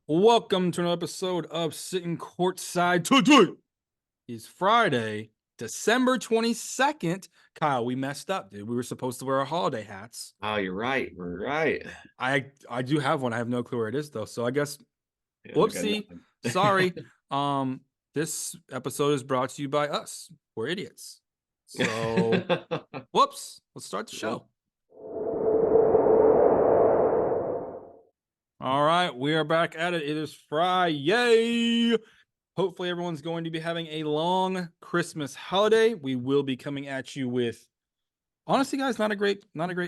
Welcome to another episode of Sittin Courtside. Today is Friday, December 22nd. Kyle, we messed up, dude. We were supposed to wear our holiday hats. Oh, you're right. We're right. I do have one. I have no clue where it is though. So I guess Yeah, I got whoopsie. Sorry. nothing. This episode is brought to you by us. We're idiots. So whoops. Let's start the show. All right, we are back at it. It is Friday. Hopefully, everyone's going to be having a long Christmas holiday. We will be coming at you with, honestly, guys, not a great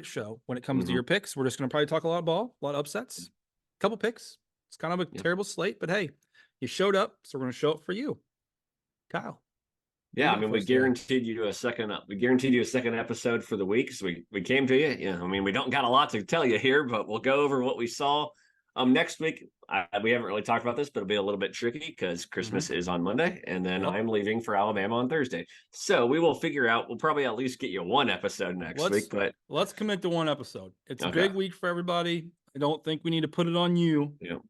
show when it comes to your picks. We're just going to probably talk a lot of ball, a lot of upsets, a couple picks. It's kind of a terrible slate, but hey, you showed up, so we're going to show up for you, Kyle. Yeah, I mean, we guaranteed you a second. We guaranteed you a second episode for the week. So we came to you. Yeah, I mean, we don't got a lot to tell you here, but we'll go over what we saw. Next week, we haven't really talked about this, but it'll be a little bit tricky because Christmas is on Monday, and then I'm leaving for Alabama on Thursday. So we will figigure out. We'll probably at least get you one episode next week. But let's commit to one episode. It's a big week for everybody. I don't think we need to put it on you, the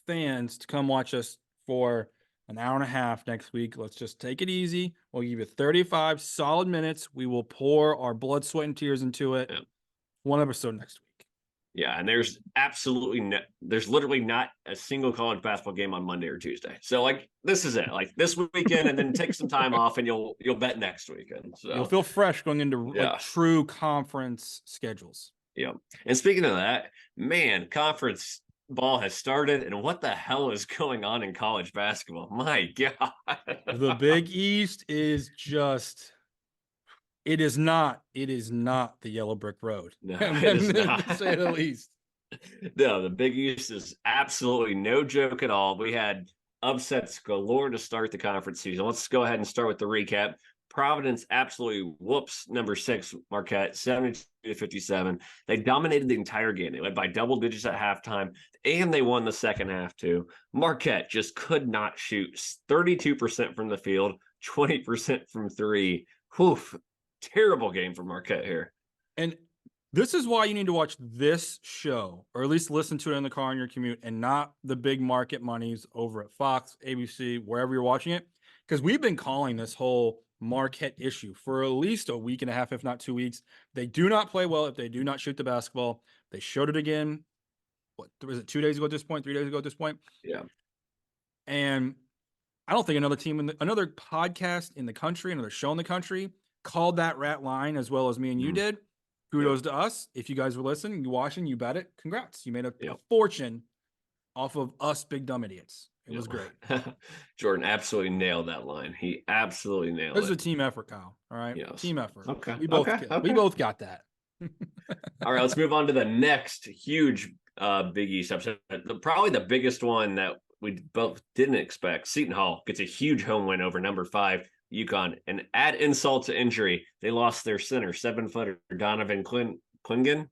fans, to come watch us for an hour and a half next week. Let's just take it easy. We'll give you 35 solid minutes. We will pour our blood, sweat, and tears into it. One episode next week. Yeah, and there's literally not a single college basketball game on Monday or Tuesday. So like this is it. Like this weekend, and then take some time off, and you'll bet next weekend. So you'll feel fresh going into like true conference schedules. Yeah. And speaking of that, man, conference ball has started, and what the hell is going on in college basketball? My God. The Big East is just it is not the yellow brick road. No, it is not. To say the least. No, the Big East is absolutely no joke at all. We had upsets galore to start the conference season. Let's go ahead and start with the recap. Providence absolutely whoops number 6 Marquette 72-57. They dominated the entire game. They led by double digits at halftime, and they won the second half too. Marquette just could not shoot. 32% from the field, 20% from three. Woof. Terrible game for Marquette here. And this is why you need to watch this show, or at least listen to it in the car on your commute, and not the big market monies over at Fox, ABC, wherever you're watching it. Because we've been calling this whole Marquette issue for at least a week and a half, if not 2 weeks. They do not play well if they do not shoot the basketball. They showed it again. What was it, 2 days ago at this point, 3 days ago at this point? Yeah. And I don't think another team, another podcast in the country, another show in the country called that rat line as well as me and you did. Kudos to us. If you guys were listening, you watching, you bet it. Congrats. You made a fortune off of us big dumb idiots. It was great. Jordan absolutely nailed that line. He absolutely nailed it. This is a team effort, Kyle. All right. Yes. Team effort. Okay. We both got that. All right, let's move on to the next huge Big East upset. Probably the biggest one that we both didn't expect. Seton Hall gets a huge home win over number 5 UConn, and add insult to injury, they lost their center, 7-footer Donovan Clingan.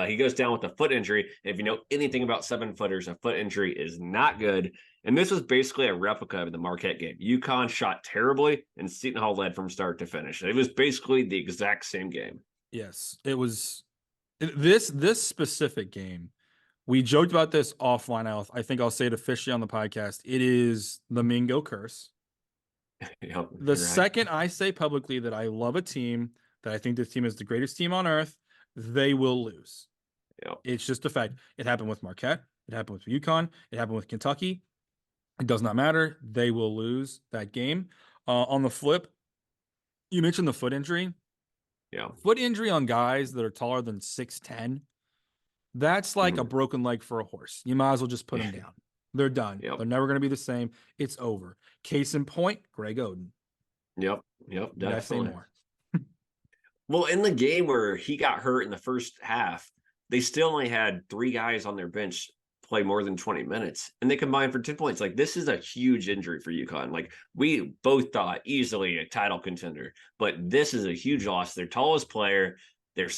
He goes down with a foot injury. And if you know anything about 7-footers, a foot injury is not good. And this was basically a replica of the Marquette game. UConn shot terribly, and Seton Hall led from start to finish. It was basically the exact same game. Yes, it was. This specific game, we joked about this offline. I think I'll say it officially on the podcast. It is the Mingo curse. The second I say publicly that I love a team, that I think this team is the greatest team on earth, they will lose. It's just a fact. It happened with Marquette. It happened with UConn. It happened with Kentucky. It does not matter. They will lose that game. On the flip, you mentioned the foot injury. Yeah. Foot injury on guys that are taller than 6'10", that's like a broken leg for a horse. You might as well just put them down. They're done. They're never going to be the same. It's over. Case in point, Greg Oden. Yep, definitely. More. Well, in the game where he got hurt in the first half, they still only had 3 guys on their bench play more than 20 minutes, and they combined for 10 points. Like, this is a huge injury for UConn. Like, we both thought easily a title contender, but this is a huge loss. Their tallest player, their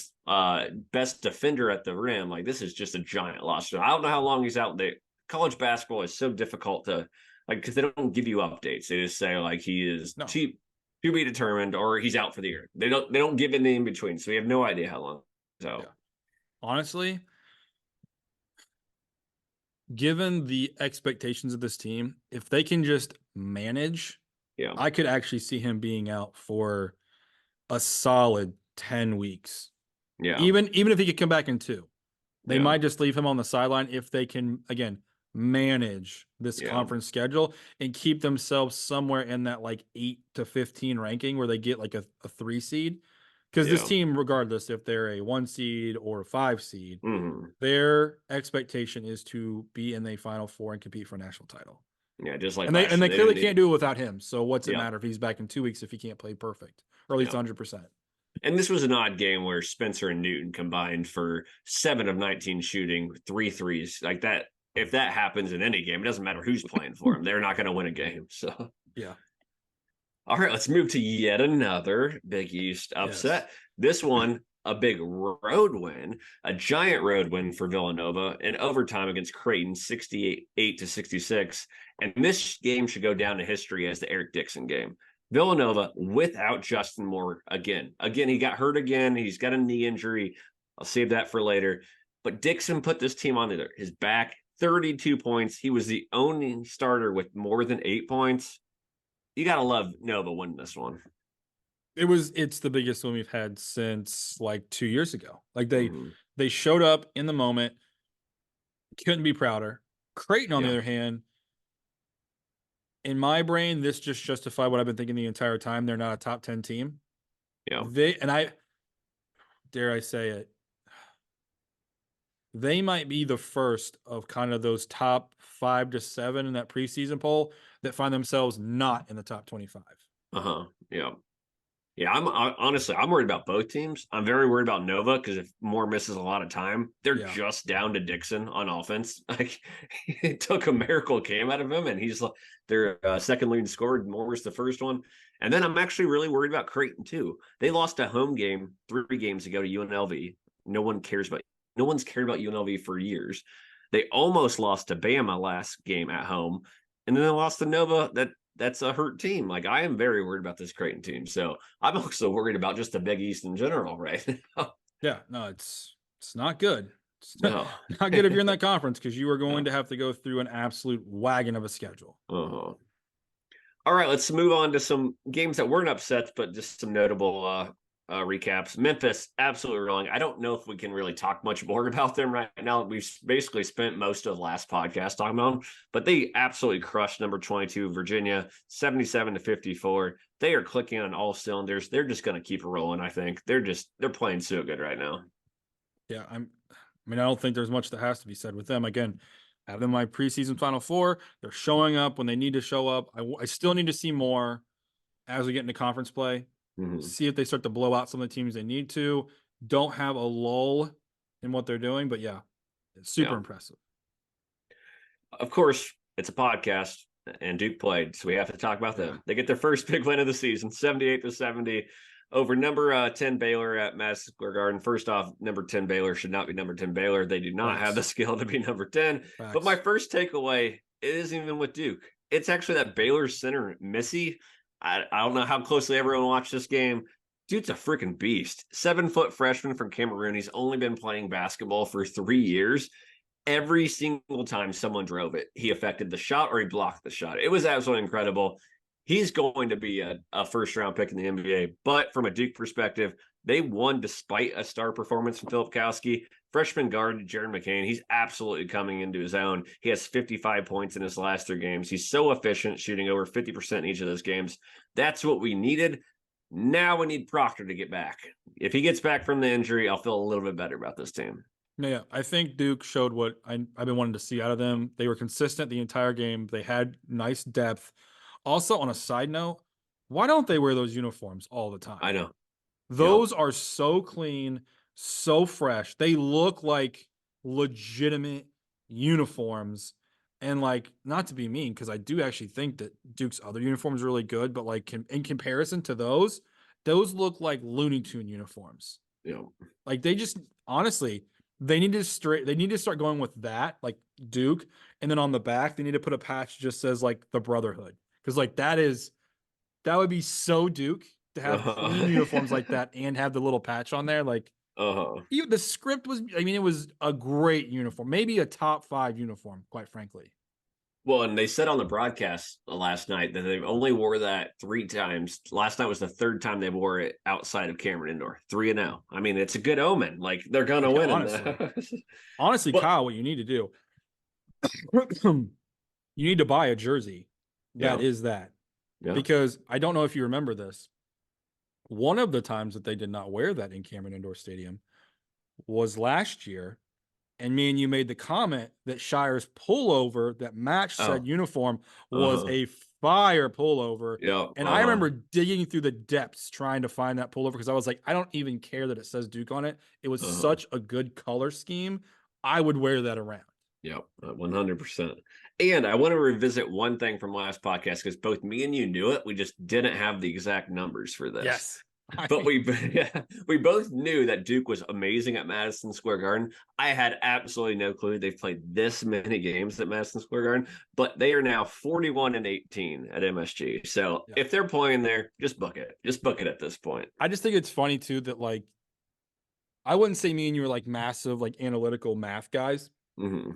best defender at the rim. Like, this is just a giant loss. So I don't know how long he's out there. College basketball is so difficult to, like, because they don't give you updates. They just say, like, he is cheap to be determined, or he's out for the year. They don't give anything in between, so we have no idea how long. So, honestly, given the expectations of this team, if they can just manage, Yeah. I could actually see him being out for a solid 10 weeks. Yeah. Even if he could come back in 2. They Yeah. might just leave him on the sideline if they can, again, manage this Yeah. conference schedule and keep themselves somewhere in that like 8 to 15 ranking where they get like a 3 seed. Because this Yeah. team, regardless if they're a 1 seed or a 5 seed, Mhm. their expectation is to be in the Final Four and compete for a national title. Yeah, just like And they last and year. they They clearly didn't need can't do it without him. So what's it Yeah. matter if he's back in 2 weeks if he can't play perfect or at least Yeah. 100%? And this was an odd game where Spencer and Newton combined for 7 of 19 shooting, 3 threes. Like that, if that happens in any game, it doesn't matter who's playing for them. They're not going to win a game. So, Yeah. all right, let's move to yet another Big East upset. Yes. This one, a big road win, a giant road win for Villanova in overtime against Creighton, 68 to 66. And this game should go down to history as the Eric Dixon game. Villanova without Justin Moore again. Again, he got hurt again. He's got a knee injury. I'll save that for later. But Dixon put this team on his back, 32 points. He was the only starter with more than 8 points. You got to love Nova winning this one. It's the biggest one we've had since like 2 years ago. Like Mm-hmm. they showed up in the moment, couldn't be prouder. Creighton, on the Yeah. other hand, in my brain, this just justified what I've been thinking the entire time. They're not a top 10 team. Yeah. I dare I say it, they might be the first of kind of those top 5 to 7 in that preseason poll that find themselves not in the top 25. Uh-huh. Yeah. Yeah, honestly, I'm worried about both teams. I'm very worried about Nova because if Moore misses a lot of time, they're Yeah. just down to Dixon on offense. Like it took a miracle game out of him, and he's like their second leading scorer. Moore's the first one, and then I'm actually really worried about Creighton too. They lost a home game 3 games ago to UNLV. No one cares about. No one's cared about UNLV for years. They almost lost to Bama last game at home, and then they lost to Nova. That's a hurt team. Like I am very worried about this Creighton team. So I'm also worried about just the Big East in general right now. Yeah, no, it's not good. It's No. not good if you're in that conference because you are going No. to have to go through an absolute wagon of a schedule. Uh-huh. All right, let's move on to some games that weren't upsets, but just some notable recaps. Memphis, absolutely wrong. I don't know if we can really talk much more about them right now. We've basically spent most of the last podcast talking about them, but they absolutely crushed number 22 Virginia, 77 to 54. They are clicking on all cylinders. They're just going to keep rolling. I think they're playing so good right now. Yeah, I don't think there's much that has to be said with them. Again, have them my preseason Final Four. They're showing up when they need to show up. I still need to see more as we get into conference play. Mm-hmm. See if they start to blow out some of the teams they need to. Don't have a lull in what they're doing, but yeah, it's super impressive. Of course, it's a podcast and Duke played, so we have to talk about them. They get their first big win of the season, 78 to 70 over number 10 Baylor at Madison Square Garden. First off, number 10 Baylor should not be number 10 Baylor. They do not have the skill to be number 10. But my first takeaway, it isn't even with Duke. It's actually that Baylor center, Missy. I don't know how closely everyone watched this game. Dude's a freaking beast. 7-foot freshman from Cameroon. He's only been playing basketball for 3 years. Every single time someone drove it, he affected the shot or he blocked the shot. It was absolutely incredible. He's going to be a first-round pick in the NBA. But from a Duke perspective, they won despite a star performance from Philip Kowski. Freshman guard Jaron McCain, he's absolutely coming into his own. He has 55 points in his last 3 games. He's so efficient, shooting over 50% in each of those games. That's what we needed. Now we need Proctor to get back. If he gets back from the injury, I'll feel a little bit better about this team. Yeah, I think Duke showed what I've been wanting to see out of them. They were consistent the entire game. They had nice depth. Also, on a side note, why don't they wear those uniforms all the time? I know. Those are so clean, so fresh. They look like legitimate uniforms. And like, not to be mean, because I do actually think that Duke's other uniforms are really good, but like in comparison to those look like Looney Tune uniforms. Yeah. Like they just honestly, they need to start going with that, like Duke, and then on the back they need to put a patch that just says like the Brotherhood, because like that would be so Duke to have clean uniforms like that and have the little patch on there. Like Even the script was, I mean, it was a great uniform, maybe a top 5 uniform, quite frankly. Well, and they said on the broadcast last night that they've only wore that 3 times. Last night was the 3rd time they wore it outside of Cameron Indoor. 3-0. I mean, it's a good omen. Like they're gonna Yeah, win in honestly. the Honestly, but Kyle, what you need to do, you need to buy a jersey that yeah, is that. yeah. Because I don't know if you remember this. One of the times that they did not wear that in Cameron Indoor Stadium was last year. And me and you made the comment that Shire's pullover that matched said Oh, uniform was uh-huh. a fire pullover. Yeah, And I remember digging through the depths trying to find that pullover because I was like, I don't even care that it says Duke on it. It was uh-huh. such a good color scheme. I would wear that around. Yep, 100%. And I want to revisit one thing from last podcast because both me and you knew it. We just didn't have the exact numbers for this. Yes. But we we both knew that Duke was amazing at Madison Square Garden. I had absolutely no clue they've played this many games at Madison Square Garden, but they are now 41-18 at MSG. So Yeah. if they're playing there, just book it. Just book it at this point. I just think it's funny too that like I wouldn't say me and you were like massive like analytical math guys. Mm-hmm.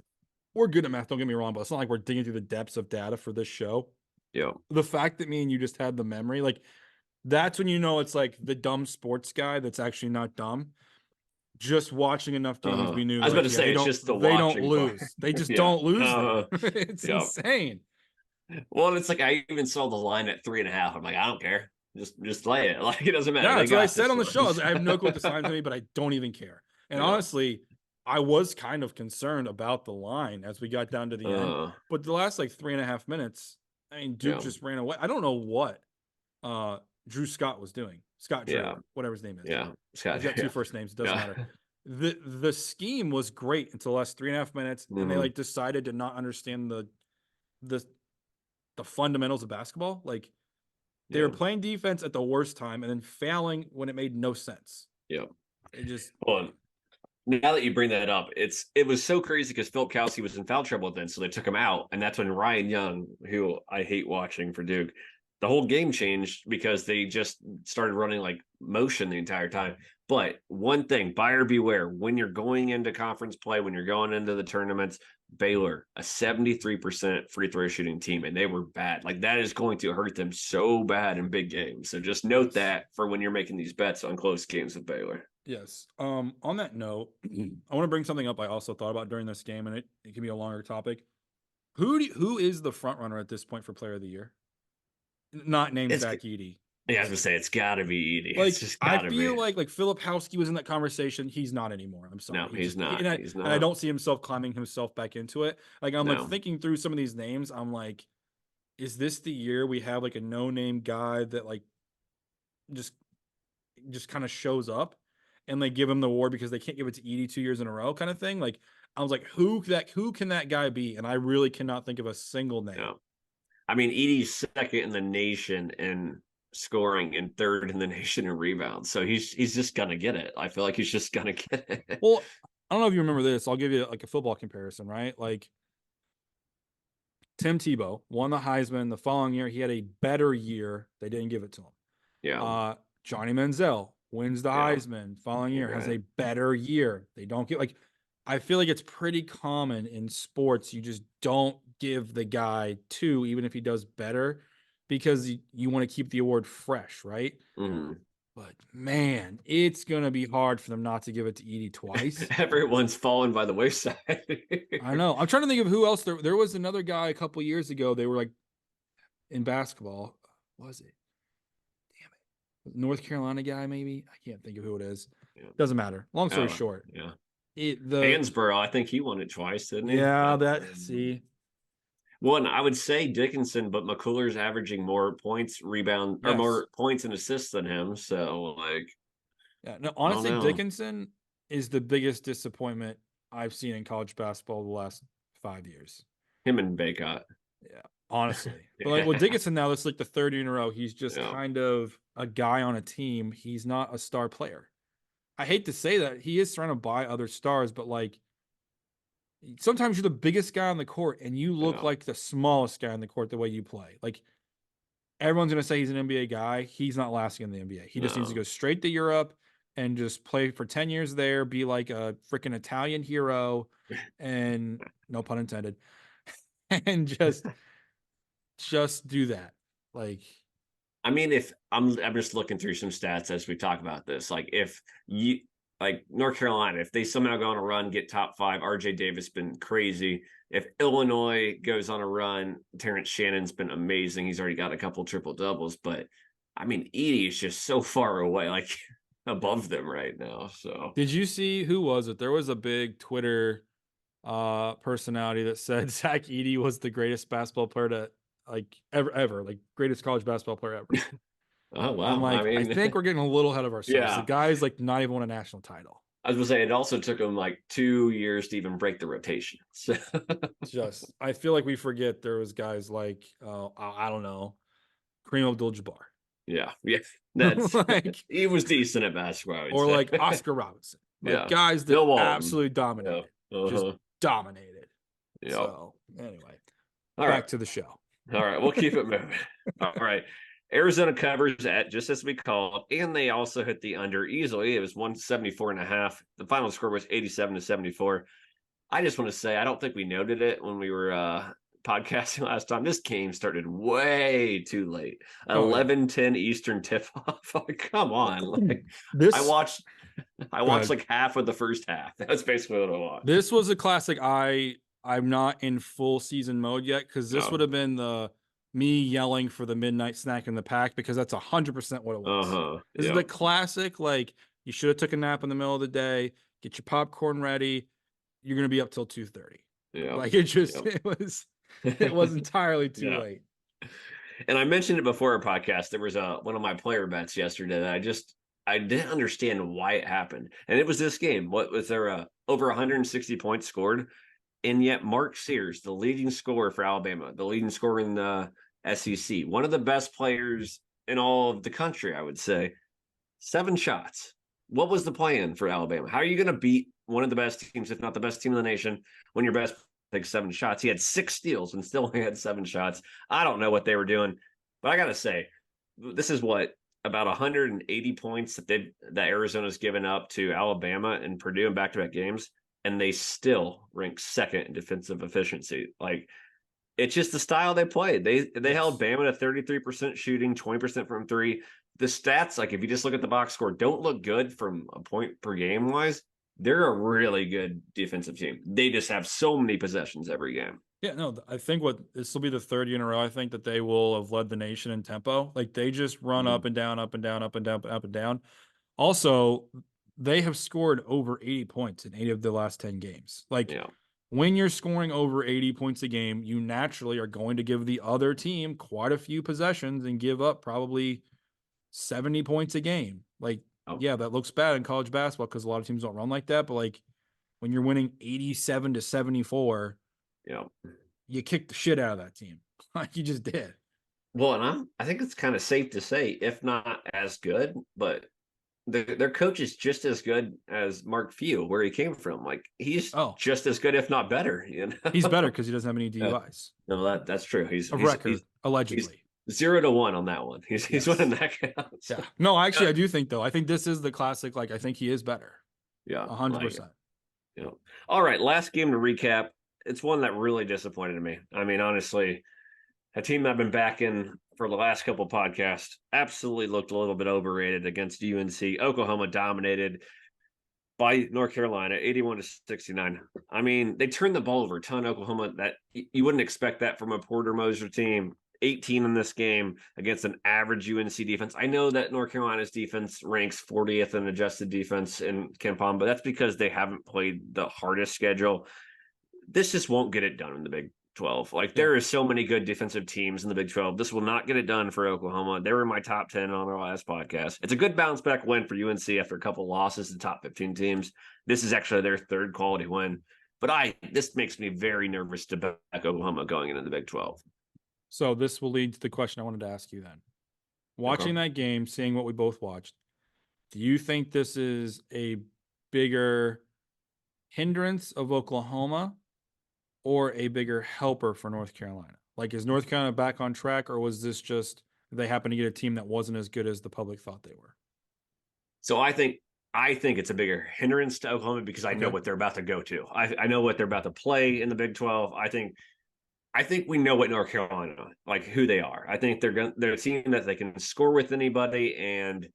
We're good at math, don't get me wrong, but it's not like we're digging through the depths of data for this show. Yeah. The fact that me and you just had the memory, like that's when you know it's like the dumb sports guy that's actually not dumb. Just watching enough games, we knew I was about like, to yeah, say it's just the they don't watching part. lose. They just Yeah. don't lose there. It's Yeah. insane. Well, it's like I even saw the line at 3.5. I'm like, I don't care. Just lay it. Like it doesn't matter. Yeah, They that's what I got said this on the one. show. I have no clue what the sign's gonna be, but I don't even care. And Yeah. honestly, I was kind of concerned about the line as we got down to the end. But the last like 3.5 minutes, I mean, Duke Yeah. just ran away. I don't know what Drew Scott was doing. Scott Yeah. Drew, whatever his name is. Yeah. Scott, He's got 2 first names. It doesn't matter. The scheme was great until the last 3.5 minutes, and they like decided to not understand the the fundamentals of basketball. Like they were playing defense at the worst time and then failing when it made no sense. Yeah. It just Well, now that you bring that up, it was so crazy because Philip Kelsey was in foul trouble then, so they took him out, and that's when Ryan Young, who I hate watching for Duke, the whole game changed because they just started running like motion the entire time. But one thing, buyer beware, when you're going into conference play, when you're going into the tournaments, Baylor, a 73% free throw shooting team, and they were bad. Like that is going to hurt them so bad in big games. So just note that for when you're making these bets on close games with Baylor. yes. On that note, I want to bring something up I also thought about during this game, and it can be a longer topic. Who is the front runner at this point for player of the year? Not named It's Zach Edey. Yeah, I was gonna say it's got to be Edey. Like It's just I got to feel be. like Philip Howski was in that conversation. He's not anymore. I'm sorry. No, he's not. And He's I not. don't see himself climbing himself back into it. Like I'm like No. thinking through some of these names. I'm like, is this the year we have like a no name guy that like just kind of shows up and they give him the award because they can't give it to Edey 2 years in a row kind of thing? Like I was like, who can that guy be? And I really cannot think of a single name. No. I mean, Edey's second in the nation in scoring and third in the nation in rebounds. So he's just gonna get it. I feel like he's just gonna get it. Well, I don't know if you remember this. I'll give you like a football comparison, right? Like Tim Tebow won the Heisman the following year. He had a better year. They didn't give it to him. Yeah. Johnny Manziel wins the Yeah. Heisman following year, has Right. a better year. They don't get like, I feel like it's pretty common in sports. You just don't give the guy 2, even if he does better, because you want to keep the award fresh, right? Mm-hmm. But man, it's gonna be hard for them not to give it to Edey twice. Everyone's fallen by the wayside. I know. I'm trying to think of who else. There was another guy a couple years ago. They were like in basketball. Was it? Damn it. North Carolina guy, maybe? I can't think of who it is. Yeah. Doesn't matter. Long story short. Yeah. The Hansborough, I think he won it twice, didn't he? Yeah, that see. One, I would say Dickinson, but McCullers averaging more points, rebound, or more points and assists than him. So, like, yeah, no, honestly, Dickinson is the biggest disappointment I've seen in college basketball the last 5 years. Him and Baycott. Yeah, honestly. But like with Dickinson now, that's like the 3rd year in a row. He's just kind of a guy on a team. He's not a star player. I hate to say that. He is trying to buy other stars, but like sometimes you're the biggest guy on the court and you look like the smallest guy on the court the way you play. Like everyone's going to say he's an NBA guy. He's not lasting in the NBA. He just needs to go straight to Europe, and just play for 10 years there, be like a freaking Italian hero, and no pun intended, and just do that. Like, I mean, if I'm just looking through some stats as we talk about this, like if you like North Carolina, if they somehow go on a run, get top 5, RJ Davis been crazy. If Illinois goes on a run, Terrence Shannon's been amazing. He's already got a couple triple doubles, but I mean, Edie is just so far away, like above them right now. So did you see who was it? There was a big Twitter personality that said Zach Edey was the greatest basketball player to like ever, like greatest college basketball player ever. oh I'm wow, I like, I mean, think we're getting a little ahead of ourselves. The yeah. guy's like not even won a national title. I was gonna say it also took him like 2 years to even break the rotation. So Just, I feel like we forget there was guys like, I don't know, Kareem Abdul-Jabbar, yeah, that's like, he was decent at basketball, I would or say. like Oscar Robinson, like Yeah, guys that Bill Walton. absolutely Yeah, dominated, just dominated. yep. So anyway, All right, back to the show. all right, we'll keep it moving. All right, Arizona covers at just as we called, and they also hit the under easily. It was 174.5. The final score was 87-74. I just want to say I don't think we noted it when we were podcasting last time. This game started way too late. Oh, yeah. 11:10 Eastern tip off. Like, come on. Like I This, watched I go watched ahead. like half of the first half. That's basically what I watched. This was a classic. I'm not in full season mode yet because this would No. have been the me yelling for the midnight snack in the pack because that's 100% what it was. Uh-huh. This is the Yep. classic. Like you should have took a nap in the middle of the day. Get your popcorn ready. You're gonna be up till 2:30. Yep. Like it just Yep. it was entirely too Yeah. late. And I mentioned it before our podcast. There was one of my player bets yesterday that I didn't understand why it happened. And it was this game. What was there over 160 points scored? And yet Mark Sears, the leading scorer for Alabama, the leading scorer in the SEC, one of the best players in all of the country, I would say, 7 shots. What was the plan for Alabama? How are you going to beat one of the best teams, if not the best team in the nation, when your best takes 7 shots? He had 6 steals and still only had 7 shots. I don't know what they were doing, but I got to say, this is what about 180 points that Arizona's given up to Alabama and Purdue in back-to-back games, and they still rank second in defensive efficiency. Like it's just the style they played. They held Bama to 33% shooting, 20% from 3. The stats, like if you just look at the box score, don't look good from a point per game wise. They're a really good defensive team. They just have so many possessions every game. Yeah, no, I think this will be the third year in a row. I think that they will have led the nation in tempo. Like they just run up and down, up and down, up and down, up and down. Also, they have scored over 80 points in 8 of the last 10 games. Like Yeah. when you're scoring over 80 points a game, you naturally are going to give the other team quite a few possessions and give up probably 70 points a game. Like, Oh, yeah, that looks bad in college basketball because a lot of teams don't run like that. But like when you're winning 87-74, yeah. you kicked the shit out of that team. Like you just did. Well, and I think it's kind of safe to say, if not as good, but their coach is just as good as Mark Few, where he came from. Like he's just as good, if not better. You know, he's better because he doesn't have any DUIs. No, that's true. He's a record allegedly. He's 0-1 on that one. He's winning that count. So. Yeah. No, actually, I do think though. I think this is the classic. Like I think he is better. Yeah, 100%. Yeah. All right, last game to recap. It's one that really disappointed me. I mean, honestly, a team I've been backing for the last couple podcasts absolutely looked a little bit overrated against UNC. Oklahoma dominated by North Carolina, 81-69. I mean, they turned the ball over a ton. Oklahoma, that you wouldn't expect that from a Porter Moser team. 18 in this game against an average UNC defense. I know that North Carolina's defense ranks 40th in adjusted defense in KenPom, but that's because they haven't played the hardest schedule. This just won't get it done in the Big 12. Like there are so many good defensive teams in the Big 12. This will not get it done for Oklahoma. They were in my top 10 on our last podcast. It's a good bounce back win for UNC after a couple losses to top 15 teams. This is actually their third quality win. But this makes me very nervous to back Oklahoma going into the Big 12. So this will lead to the question I wanted to ask you then. Watching that game, seeing what we both watched, do you think this is a bigger hindrance of Oklahoma or a bigger helper for North Carolina? Like, is North Carolina back on track, or was this just they happened to get a team that wasn't as good as the public thought they were? So I think I think it's a bigger hindrance to Oklahoma because I know Okay. what they're about to go to. I know what they're about to play in the Big 12. I think we know what North Carolina, like who they are. I think they're a team that they can score with anybody, and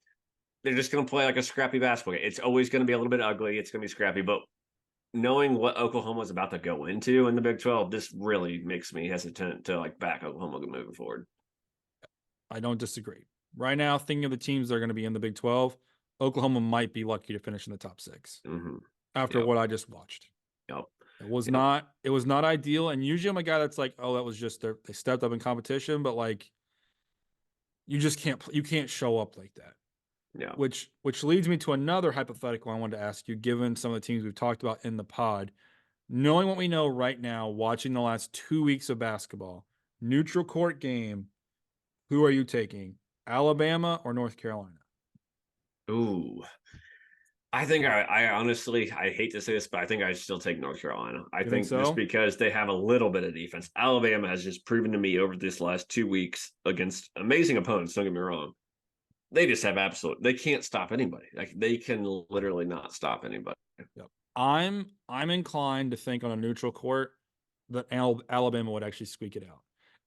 they're just going to play like a scrappy basketball game. It's always going to be a little bit ugly. It's going to be scrappy, but knowing what Oklahoma is about to go into in the Big 12, this really makes me hesitant to like back Oklahoma moving forward. I don't disagree. Right now, thinking of the teams that are going to be in the Big 12, Oklahoma might be lucky to finish in the top 6 Mm-hmm. after Yep. what I just watched. Yep. Yep. It was not ideal. And usually I'm a guy that's like, oh, that was just they stepped up in competition, but like you can't show up like that. Yeah. Which leads me to another hypothetical I wanted to ask you, given some of the teams we've talked about in the pod. Knowing what we know right now, watching the last 2 weeks of basketball, neutral court game, who are you taking? Alabama or North Carolina? Ooh. I think I honestly, I hate to say this, but I think I still take North Carolina. I You think think just so? because they have a little bit of defense. Alabama has just proven to me over this last 2 weeks against amazing opponents. Don't get me wrong. They just have they can't stop anybody. Like they can literally not stop anybody. Yep. I'm inclined to think on a neutral court that Alabama would actually squeak it out.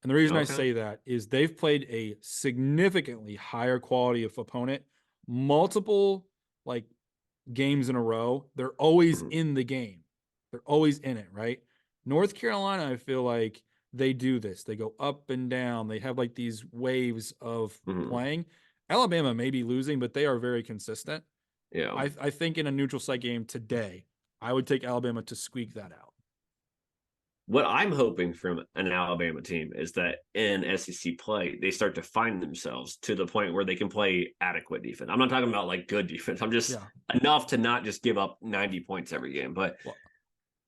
And the reason I Okay. say that is they've played a significantly higher quality of opponent, multiple like games in a row. They're always Mm-hmm. in the game. They're always in it, right? North Carolina, I feel like they do this. They go up and down. They have like these waves of Mm-hmm. playing. Alabama may be losing, but they are very consistent. Yeah. I think in a neutral site game today, I would take Alabama to squeak that out. What I'm hoping from an Alabama team is that in SEC play, they start to find themselves to the point where they can play adequate defense. I'm not talking about like good defense. I'm just Yeah. enough to not just give up 90 points every game. But Well,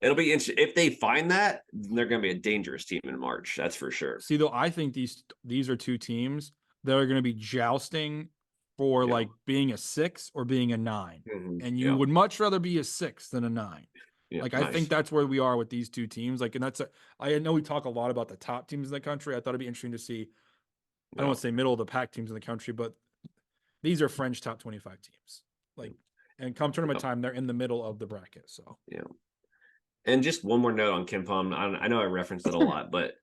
it'll be interesting. If they find that, they're going to be a dangerous team in March. That's for sure. see though, I think these are two teams that are going to be jousting for Yeah. like being a 6 or being a 9. Mm-hmm. And you Yeah. would much rather be a 6 than a 9. Yeah. Like I think Nice. that's where we are with these two teams. Like, and I know we talk a lot about the top teams in the country. I thought it'd be interesting to see. I don't Yeah. want to say middle of the pack teams in the country, but these are French top 25 teams. Like, and come tournament Yeah. time, they're in the middle of the bracket. So Yeah. And just one more note on Kim Pom. I know I referenced it a lot, but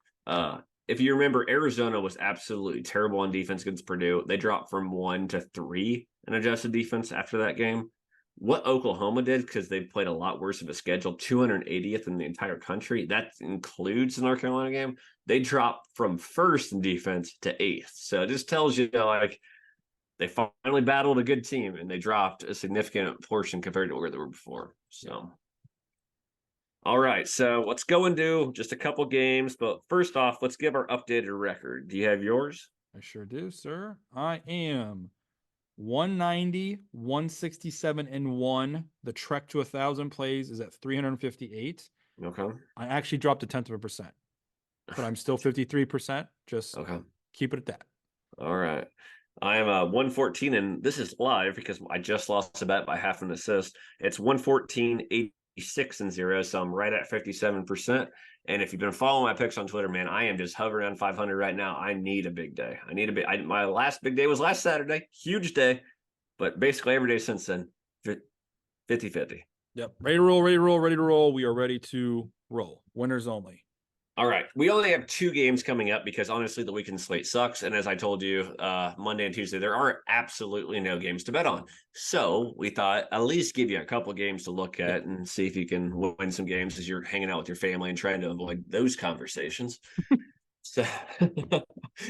if you remember, Arizona was absolutely terrible on defense against Purdue. They dropped from 1 to 3 in adjusted defense after that game. What Oklahoma did, because they played a lot worse of a schedule, 280th in the entire country. That includes the North Carolina game. They dropped from first in defense to eighth. So it just tells you, like, they finally battled a good team and they dropped a significant portion compared to where they were before. So. All right, so let's go and do just a couple games. But first off, let's give our updated record. Do you have yours? I sure do, sir. I am 190, 167, and 1. The trek to 1,000 plays is at 358. Okay. I actually dropped a tenth of a percent, but I'm still 53%. Just Okay. keep it at that. All right. I am 114, and this is live because I just lost a bet by half an assist. It's 114, 86 and 0, so I'm right at 57%. And if you've been following my picks on Twitter, man, I am just hovering on 500 right now. I need a big day. I need a big. My last big day was last Saturday, huge day, but basically every day since then, 50-50. Yep. Ready to roll, ready to roll, ready to roll. We are ready to roll. Winners only. All right. We only have 2 games coming up because honestly, the weekend slate sucks. And as I told you, Monday and Tuesday, there are absolutely no games to bet on. So we thought at least give you a couple games to look at Yep. and see if you can win some games as you're hanging out with your family and trying to avoid those conversations. So,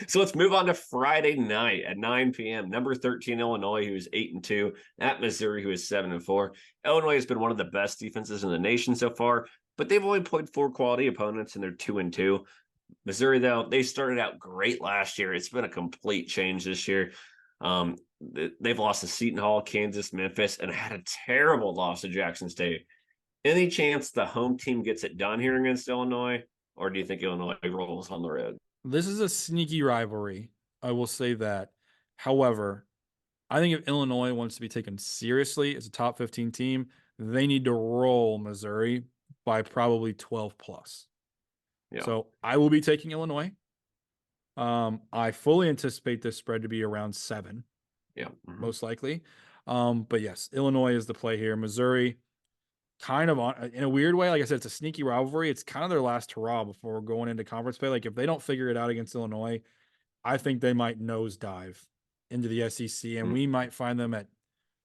so let's move on to Friday night at 9 p.m. Number 13 Illinois, who is 8-2, at Missouri, who is 7-4. Illinois has been one of the best defenses in the nation so far, but they've only played 4 quality opponents and they're 2-2. Missouri, though, they started out great last year. It's been a complete change this year. They've lost to Seton Hall, Kansas, Memphis, and had a terrible loss to Jackson State. Any chance the home team gets it done here against Illinois? Or do you think Illinois rolls on the road? This is a sneaky rivalry. I will say that. However, I think if Illinois wants to be taken seriously as a top 15 team, they need to roll Missouri by probably 12 plus. Yeah. So I will be taking Illinois. I fully anticipate this spread to be around 7. Yeah. Most likely. But yes, Illinois is the play here. Missouri, kind of on in a weird way. Like I said, it's a sneaky rivalry. It's kind of their last hurrah before going into conference play. Like if they don't figure it out against Illinois, I think they might nosedive into the SEC, and we might find them at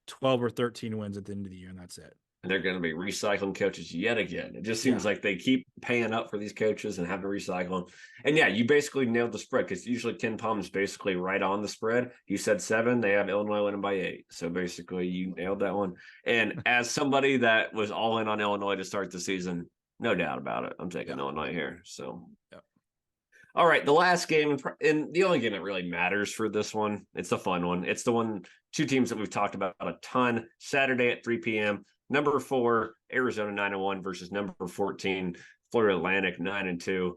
12 or 13 wins at the end of the year, and that's it. And they're going to be recycling coaches yet again. It just seems Yeah. like they keep paying up for these coaches and having to recycle them. And yeah, you basically nailed the spread because usually Ken Palm's basically right on the spread. You said 7, they have Illinois winning by 8. So basically, you nailed that one. And as somebody that was all in on Illinois to start the season, no doubt about it, I'm taking Illinois here. So, all right, the last game, and the only game that really matters for this one, it's the fun one. It's the one, 2 teams that we've talked about a ton. Saturday at 3 p.m. Number 4, Arizona 9-1 versus number 14, Florida Atlantic 9-2.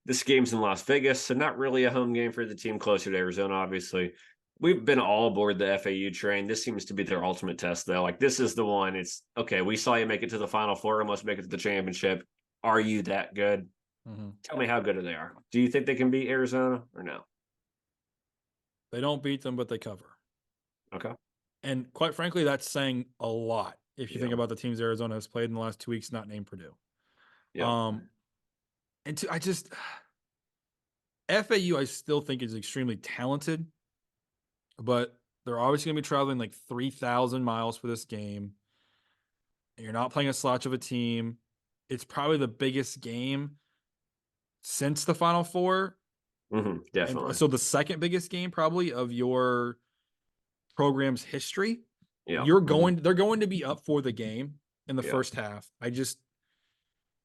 This game's in Las Vegas, so not really a home game for the team closer to Arizona, obviously. We've been all aboard the FAU train. This seems to be their ultimate test, though. Like, this is the one. It's, okay, we saw you make it to the Final Four, almost make it to the championship. Are you that good? Tell me how good they are. Do you think they can beat Arizona or no? They don't beat them, but they cover. Okay. And quite frankly, that's saying a lot if you think about the teams Arizona has played in the last 2 weeks, not named Purdue. Yeah. I just FAU, I still think is extremely talented, but they're obviously going to be traveling like 3,000 miles for this game. And you're not playing a slouch of a team. It's probably the biggest game since the Final Four. Definitely. And so the second biggest game probably of your program's history. Yeah. They're going to be up for the game in the first half.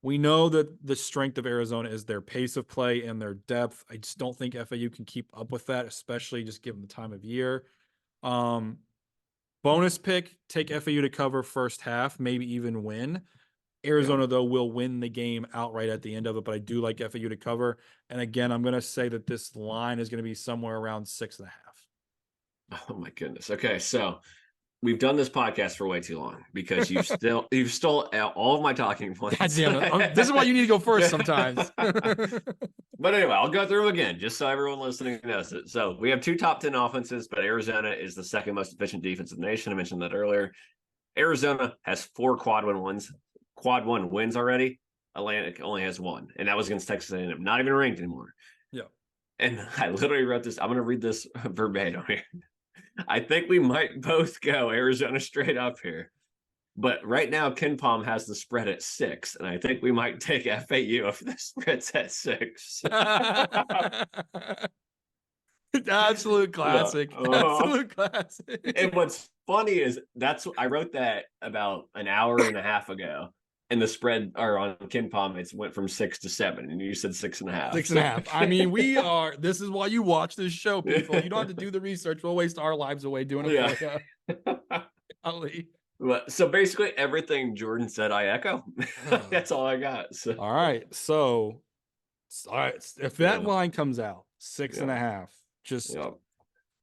We know that the strength of Arizona is their pace of play and their depth. I just don't think FAU can keep up with that, especially just given the time of year. Bonus pick, take FAU to cover first half, maybe even win. Arizona, though, will win the game outright at the end of it, but I do like FAU to cover. And again, I'm going to say that this line is going to be somewhere around 6.5. Oh my goodness. Okay, so we've done this podcast for way too long because you've stole all of my talking points. God damn it. This is why you need to go first sometimes. But anyway, I'll go through again just so everyone listening knows it. So we have 2 top 10 offenses, but Arizona is the second most efficient defense in the nation. I mentioned that earlier. Arizona has 4 quad one wins already. Atlantic only has 1, and that was against Texas A&M, not even ranked anymore. Yeah. And I literally wrote this. I'm going to read this verbatim here. I think we might both go Arizona straight up here. But right now, Ken Palm has the spread at 6, and I think we might take FAU if the spread's at 6. Absolute classic. Absolute classic. And what's funny is I wrote that about an hour and a half ago, and the spread or on Ken Palm, it's went from 6 to 7, and you said 6.5. 6.5. I mean, this is why you watch this show, people. You don't have to do the research. We'll waste our lives away doing it for you. Ali. So basically everything Jordan said, I echo. That's all I got. So. All right. If that line comes out 6.5, just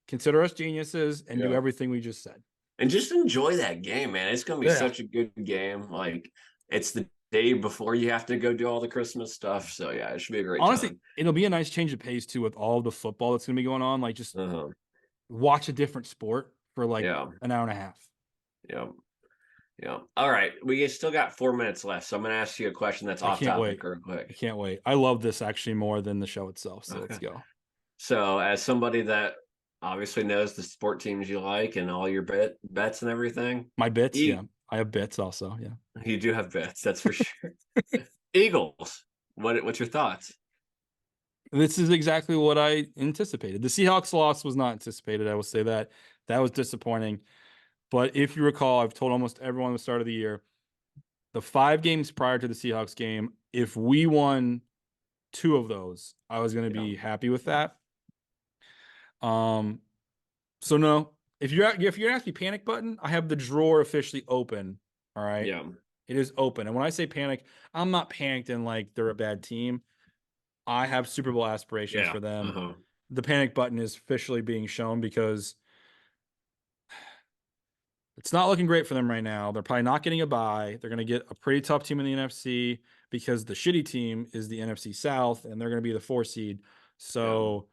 consider us geniuses and do everything we just said. And just enjoy that game, man. It's going to be such a good game. Like, it's the day before you have to go do all the Christmas stuff. So yeah, it should be a great Honestly, time. It'll be a nice change of pace too with all the football that's going to be going on. Like, just watch a different sport for like an hour and a half. Yeah. All right. We still got 4 minutes left. So I'm going to ask you a question that's off topic real quick. I can't wait. I love this actually more than the show itself. So let's go. So as somebody that obviously knows the sport teams you like and all your bets and everything. My bits. Yeah. I have bits also. Yeah. You do have bets. That's for sure. Eagles. What's your thoughts? This is exactly what I anticipated. The Seahawks loss was not anticipated. I will say that. That was disappointing. But if you recall, I've told almost everyone at the start of the year, the 5 games prior to the Seahawks game, if we won 2 of those, I was going to be happy with that. So no, if you're asking me panic button, I have the drawer officially open. All right. Yeah. It is open. And when I say panic, I'm not panicked in like they're a bad team. I have Super Bowl aspirations for them. The panic button is officially being shown because it's not looking great for them right now. They're probably not getting a bye. They're going to get a pretty tough team in the NFC because the shitty team is the NFC South, and they're going to be the 4 seed. So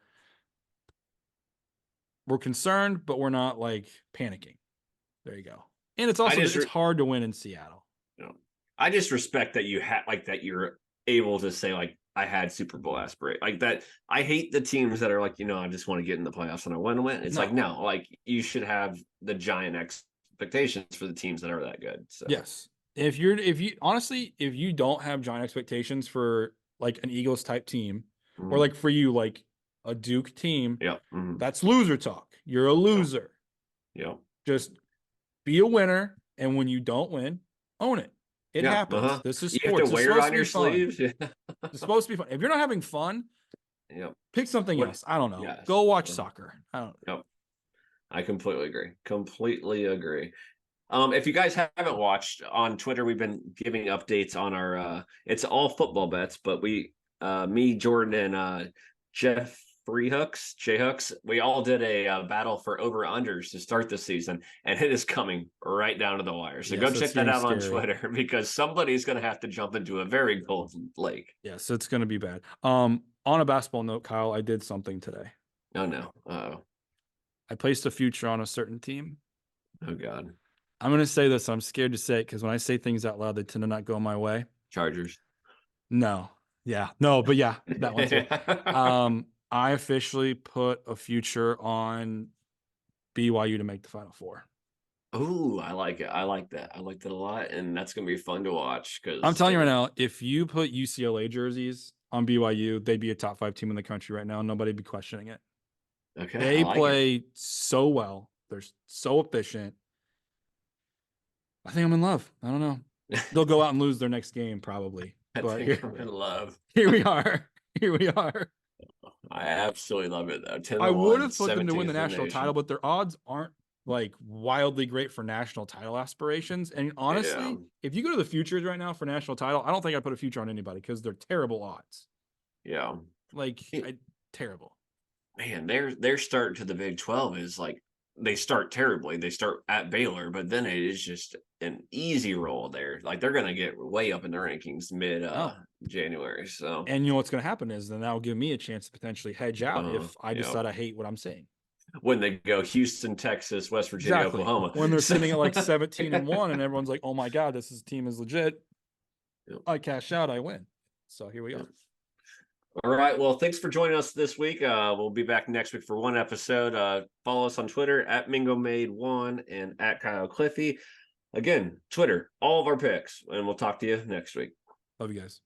we're concerned, but we're not like panicking. There you go. And it's also it's hard to win in Seattle. You know, I just respect that you had like that you're able to say like I had Super Bowl aspirate like that. I hate the teams that are like, I just want to get in the playoffs and I want to win. It's like no, like you should have the giant expectations for the teams that are that good. So yes. If you don't have giant expectations for like an Eagles type team, or like for you, like a Duke team, that's loser talk. You're a loser. Yeah. Just be a winner, and when you don't win, own it. It happens. This is sports. You have to wear it on your sleeves. It's supposed to be fun. If you're not having fun, pick something else. I don't know. Yes. Go watch soccer. I don't know. Yep. I completely agree. If you guys haven't watched on Twitter, we've been giving updates on our it's all football bets, but me, Jordan, and Jay Hooks, we all did a battle for over unders to start the season, and it is coming right down to the wire. So go check that out on Twitter because somebody's going to have to jump into a very golden lake. Yes, it's going to be bad. On a basketball note, Kyle, I did something today. Oh no. Uh-oh. I placed a future on a certain team. Oh God. I'm going to say this. I'm scared to say it because when I say things out loud, they tend to not go my way. Chargers. No. Yeah. No, but yeah, that one too. I officially put a future on BYU to make the Final Four. Oh, I like it. I like that. I like that a lot, and that's going to be fun to watch. Because I'm telling you right now, if you put UCLA jerseys on BYU, they'd be a top 5 team in the country right now. Nobody'd be questioning it. Okay, they play so well. They're so efficient. I think I'm in love. I don't know. They'll go out and lose their next game probably. But I'm in love. Here we are. I absolutely love it though. I would have put them to win the national title, but their odds aren't like wildly great for national title aspirations. And honestly, if you go to the futures right now for national title, I don't think I'd put a future on anybody because they're terrible odds. Yeah. Terrible. Man, their start to the Big 12 is like they start terribly. They start at Baylor, but then it is just an easy roll there. Like they're gonna get way up in the rankings mid January. So and you know what's gonna happen is then that'll give me a chance to potentially hedge out if I decide I hate what I'm saying. When they go Houston, Texas, West Virginia, Oklahoma. When they're sitting at like 17-1 and everyone's like, oh my God, team is legit. I cash out, I win. So here we are. All right. Well, thanks for joining us this week. We'll be back next week for one episode. Follow us on Twitter at MingoMade1 and at Kyle Cliffy. Again, Twitter, all of our picks, and we'll talk to you next week. Love you guys.